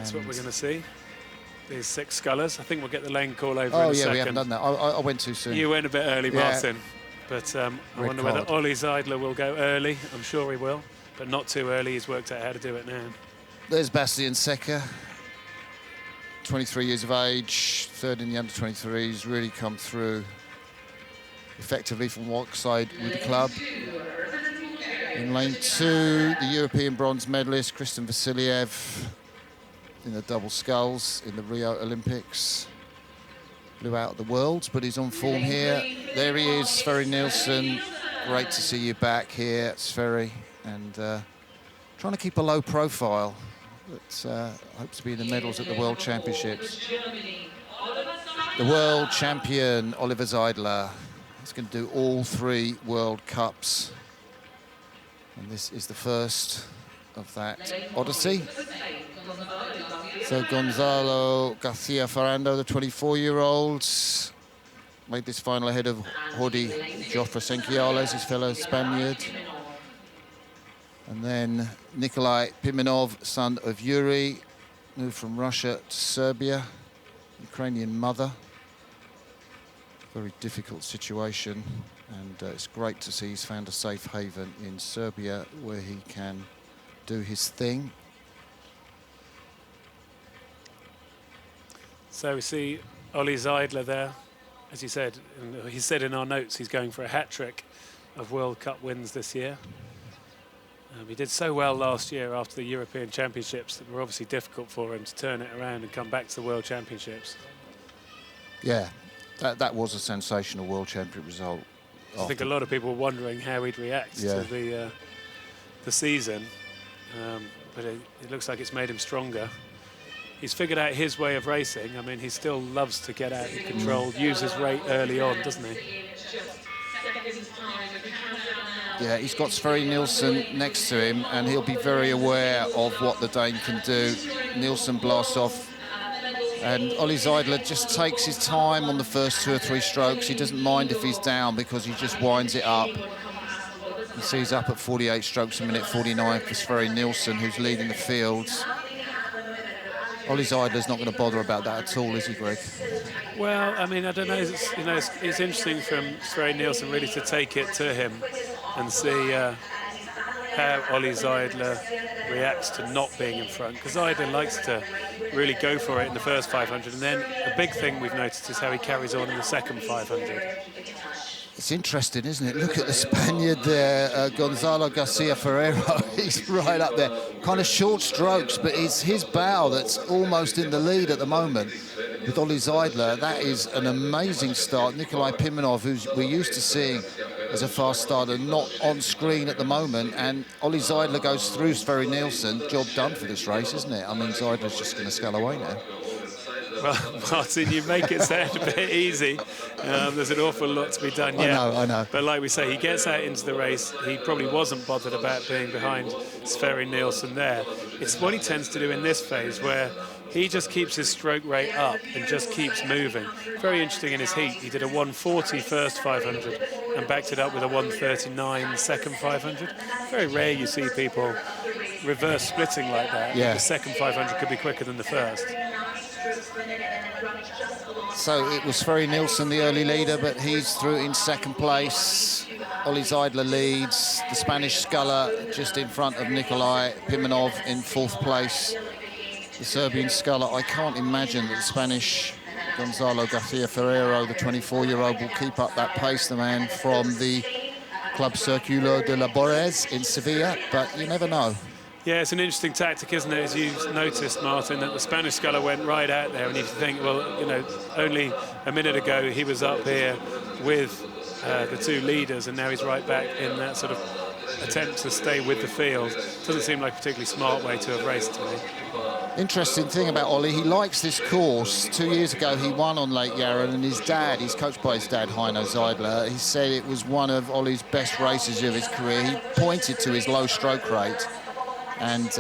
That's what we're going to see. These 6 scullers. I think we'll get the lane call over in a Oh, yeah, second. we haven't done that. I went too soon. You went a bit early, Yeah. Martin. But I wonder whether Ollie Zeidler will go early. I'm sure he will, but not too early. He's worked out how to do it now. There's Bastian Secker, 23 years of age, third in the under-23s, really come through effectively from one side with the club. In lane 2, the European bronze medalist, Kristin Vasiliev, in the double sculls in the Rio Olympics. Blew out the Worlds, but he's on form here. There he is, Sverre Nielsen. Great to see you back here, Sverre. And trying to keep a low profile, but hopes to be in the medals at the World Championships. The world champion, Oliver Zeidler. He's going to do all 3 World Cups. And this is the first of that odyssey. So Gonzalo Garcia Ferrando, the 24-year-old, made this final ahead of Jordi Jofre Senquiales, his fellow Spaniard. And then Nikolai Pimenov, son of Yuri, moved from Russia to Serbia, Ukrainian mother. Very difficult situation, and it's great to see he's found a safe haven in Serbia where he can do his thing. So we see Ollie Zeidler there. As you said, he said in our notes he's going for a hat-trick of World Cup wins this year. He did so well last year after the European Championships that were obviously difficult for him to turn it around and come back to the World Championships. Yeah, that was a sensational World Championship result. I think a lot of people were wondering how he'd react to the season, but it looks like it's made him stronger. He's figured out his way of racing. I mean, he still loves to get out of control, use his rate early on, doesn't he? Yeah, he's got Sverre Nielsen next to him, and he'll be very aware of what the Dane can do. Nielsen blasts off, and Ollie Zeidler just takes his time on the first 2 or 3 strokes. He doesn't mind if he's down because he just winds it up. You see he's up at 48 strokes a minute, 49 for Sverre Nielsen, who's leading the field. Ollie Zeidler's not going to bother about that at all, is he, Greg? Well, I mean, I don't know. It's interesting from Sverre Nielsen really to take it to him and see how Ollie Zeidler reacts to not being in front. Because Zeidler likes to really go for it in the first 500. And then a big thing we've noticed is how he carries on in the second 500. It's interesting, isn't it? Look at the Spaniard there, Gonzalo Garcia Ferrero. He's right up there. Kind of short strokes, but it's his bow that's almost in the lead at the moment. With Ollie Zeidler, that is an amazing start. Nikolai Pimenov, who we're used to seeing as a fast starter, not on screen at the moment. And Ollie Zeidler goes through Sverre Nielsen. Job done for this race, isn't it? I mean, Zeidler's just going to scale away now. Well, Martin, you make it sound a bit easy. There's an awful lot to be done yet. I know. But like we say, he gets out into the race. He probably wasn't bothered about being behind Sverre Nielsen there. It's what he tends to do in this phase, where he just keeps his stroke rate up and just keeps moving. Very interesting in his heat. He did a 140 first 500 and backed it up with a 139 second 500. Very rare you see people reverse splitting like that. Yeah. The second 500 could be quicker than the first. So it was Sverre Nielsen, the early leader, but he's through in second place. Ollie Zeidler leads. The Spanish sculler just in front of Nikolai Pimenov in fourth place. The Serbian sculler, I can't imagine that the Spanish Gonzalo Garcia Ferrero, the 24-year-old, will keep up that pace, the man from the Club Circulo de Labores in Sevilla, but you never know. Yeah, it's an interesting tactic, isn't it? As you noticed, Martin, that the Spanish sculler went right out there, and if you think, well, you know, only a minute ago he was up here with the 2 leaders, and now he's right back in that sort of attempt to stay with the field. Doesn't seem like a particularly smart way to have raced to me. Interesting thing about Ollie, he likes this course. 2 years ago he won on Lake Yarra, and his dad, he's coached by his dad, Heino Zeidler, he said it was one of Ollie's best races of his career. He pointed to his low stroke rate and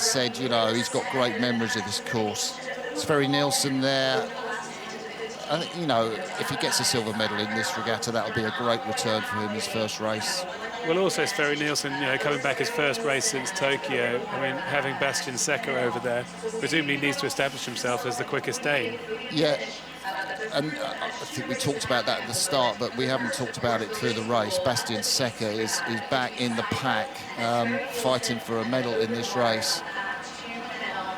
said, you know, he's got great memories of this course. Sverre Nielsen there. I think, you know, if he gets a silver medal in this regatta, that'll be a great return for him, his first race. Well, also Sverre Nielsen, coming back his first race since Tokyo. I mean, having Bastian Secker over there, presumably needs to establish himself as the quickest Dane. Yeah, and I think we talked about that at the start, but we haven't talked about it through the race. Bastian Secker is back in the pack, fighting for a medal in this race.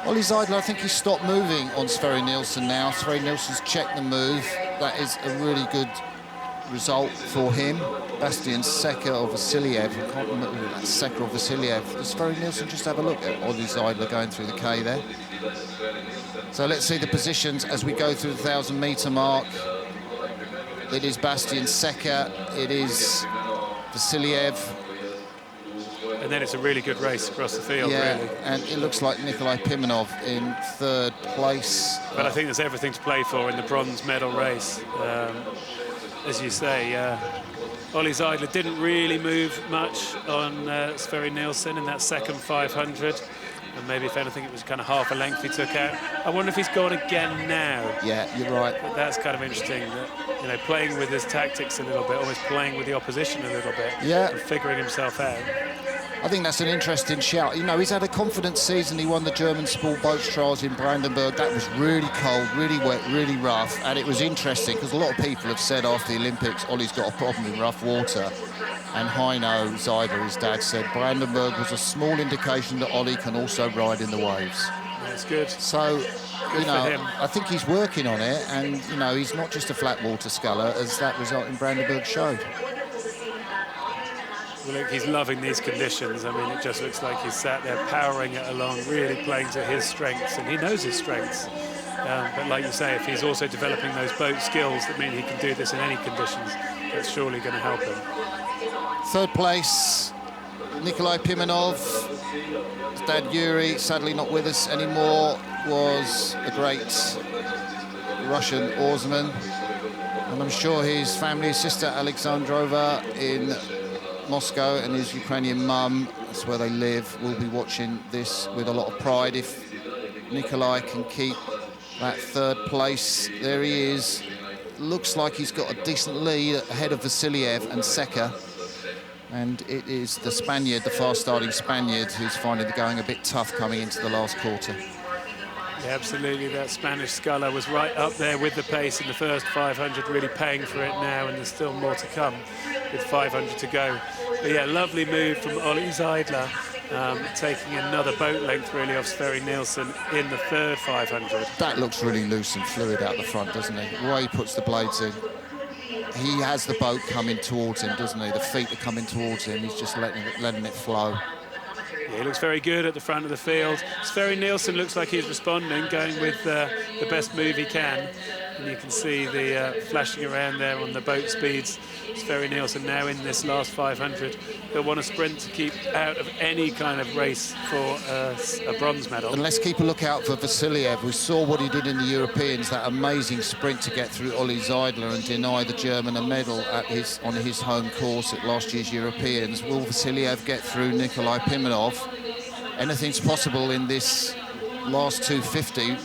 Ollie Zeidler, I think he stopped moving on Sverre Nielsen now. Sverre Nielsen's checked the move. That is a really good result for him. Bastian Secker or Vasiliev, I can't remember whether that's Secker or Vasiliev. Does Sverre Nielsen just have a look at Ollie Zeidler going through the K there? So let's see the positions as we go through the 1,000-metre mark. It is Bastian Secker, it is Vasiliev. And then it's a really good race across the field, yeah, really. And it looks like Nikolai Pimenov in third place. But I think there's everything to play for in the bronze medal race. As you say, Ollie Zeidler didn't really move much on Sverre Nielsen in that second 500. And maybe, if anything, it was kind of half a length he took out. I wonder if he's gone again now. Yeah, you're right. But that's kind of interesting, that, playing with his tactics a little bit, almost playing with the opposition a little bit. Yeah. And figuring himself out. I think that's an interesting shout. He's had a confident season. He won the German Sport Boats Trials in Brandenburg. That was really cold, really wet, really rough. And it was interesting because a lot of people have said after the Olympics, Ollie's got a problem in rough water. And Heino Zeidler, his dad, said Brandenburg was a small indication that Ollie can also ride in the waves. That's good. So, good for him. I think he's working on it. And, he's not just a flat water sculler, as that result in Brandenburg showed. Well, look, he's loving these conditions. I mean, it just looks like he's sat there powering it along, really playing to his strengths, and he knows his strengths. But like you say, if he's also developing those boat skills that mean he can do this in any conditions, that's surely going to help him. Third place, Nikolai Pimenov. His dad Yuri, sadly not with us anymore, was a great Russian oarsman. And I'm sure his family, his sister Alexandrova in Moscow and his Ukrainian mum, that's where they live, will be watching this with a lot of pride. If Nikolai can keep that third place, there he is. Looks like he's got a decent lead ahead of Vasiliev and Secker. And it is the Spaniard, the fast-starting Spaniard, who's finding the going a bit tough coming into the last quarter. Yeah, absolutely. That Spanish sculler was right up there with the pace in the first 500, really paying for it now, and there's still more to come with 500 to go. But yeah, lovely move from Ollie Zeidler, taking another boat length really off Sverre Nielsen in the third 500. That looks really loose and fluid out the front, doesn't he? The way he puts the blades in. He has the boat coming towards him, doesn't he? The feet are coming towards him. He's just letting it flow. Yeah, he looks very good at the front of the field. Sverre Nielsen looks like he's responding, going with the best move he can. And you can see the flashing around there on the boat speeds. Sverre Nielsen now in this last 500. He'll want a sprint to keep out of any kind of race for a bronze medal. And let's keep a look out for Vasiliev. We saw what he did in the Europeans, that amazing sprint to get through Ollie Zeidler and deny the German a medal on his home course at last year's Europeans. Will Vasiliev get through Nikolai Pimenov? Anything's possible in this last 250.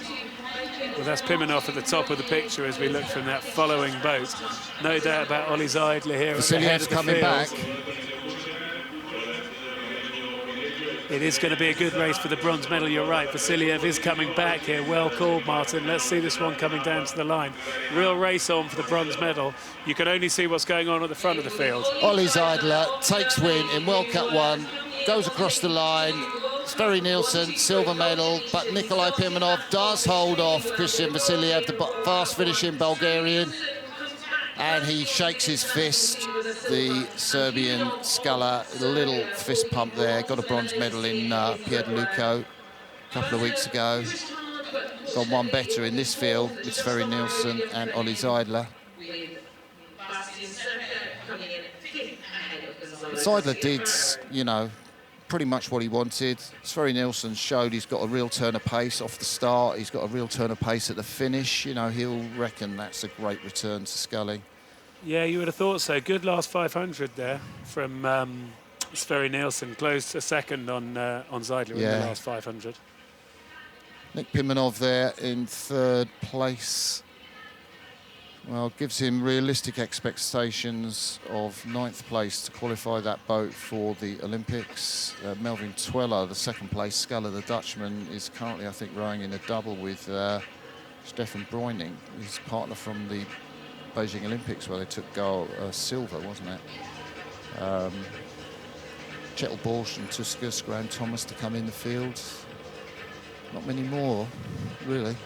Well, that's Pimenov at the top of the picture as we look from that following boat. No doubt about Ollie Zeidler here at the head of the coming field. back. It is going to be a good race for the bronze medal, you're right. Vasiliev is coming back here. Well called, Martin. Let's see this one coming down to the line. Real race on for the bronze medal. You can only see what's going on at the front of the field. Ollie Zeidler takes win in World Cup 1, goes across the line. Sverre Nielsen, silver medal, but Nikolai Pimenov does hold off Christian Vasiliev, the fast-finishing Bulgarian, and he shakes his fist. The Serbian sculler, a little fist pump there, got a bronze medal in Piedluco a couple of weeks ago. Got one better in this field with Sverre Nielsen and Ollie Zeidler. Zeidler did, pretty much what he wanted. Sverre Nielsen showed he's got a real turn of pace off the start. He's got a real turn of pace at the finish. He'll reckon that's a great return to sculling. Yeah, you would have thought so. Good last 500 there from Sverre Nielsen. Closed a second on Zeidler in the last 500. Nick Pimenov there in third place. Well, gives him realistic expectations of 9th place to qualify that boat for the Olympics. Melvin Tweller, the 2nd place sculler, the Dutchman, is currently, I think, rowing in a double with Stefan Breuning, his partner from the Beijing Olympics, where they took silver, wasn't it? Chetel Borsch and Tuskus, Graham Thomas to come in the field. Not many more, really.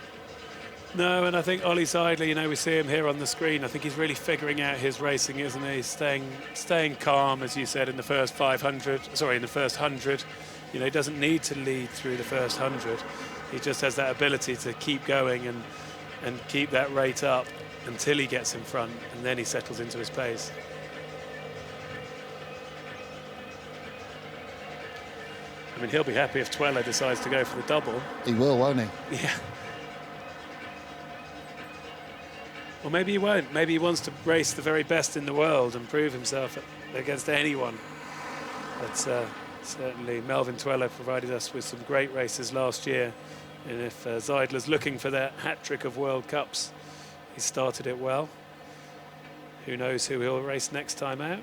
No, and I think Ollie Zeidler, you know, we see him here on the screen. I think he's really figuring out his racing, isn't he? Staying calm, as you said, in the first 500. Sorry, in the first 100. You know, he doesn't need to lead through the first 100. He just has that ability to keep going and keep that rate up until he gets in front, and then he settles into his pace. I mean, he'll be happy if Tweller decides to go for the double. He will, won't he? Yeah. Or maybe he won't. Maybe he wants to race the very best in the world and prove himself against anyone. But certainly Melvin Tweller provided us with some great races last year. And if Zeidler's looking for that hat-trick of World Cups, he started it well. Who knows who he'll race next time out?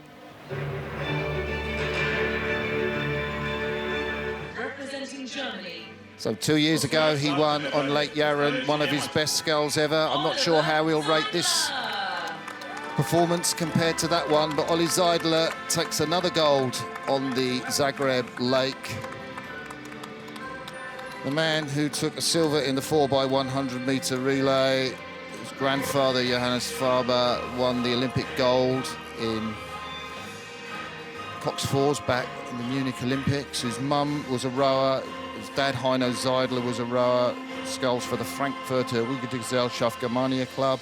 Representing Germany. So 2 years ago, he won on Lake Yaren, one of his best sculls ever. I'm not sure how he'll rate this performance compared to that one, but Ollie Zeidler takes another gold on the Zagreb Lake. The man who took a silver in the 4x100 metre relay, his grandfather, Johannes Faber, won the Olympic gold in Cox Fours back in the Munich Olympics. His mum was a rower. His dad, Heino Zeidler, was a rower, sculls for the Frankfurter Rudergesellschaft Germania Club.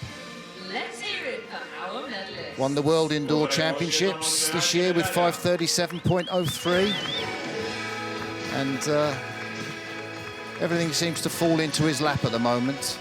Let's hear it for our medalists. Won the World Indoor Championships this year with 5:37.03. And everything seems to fall into his lap at the moment.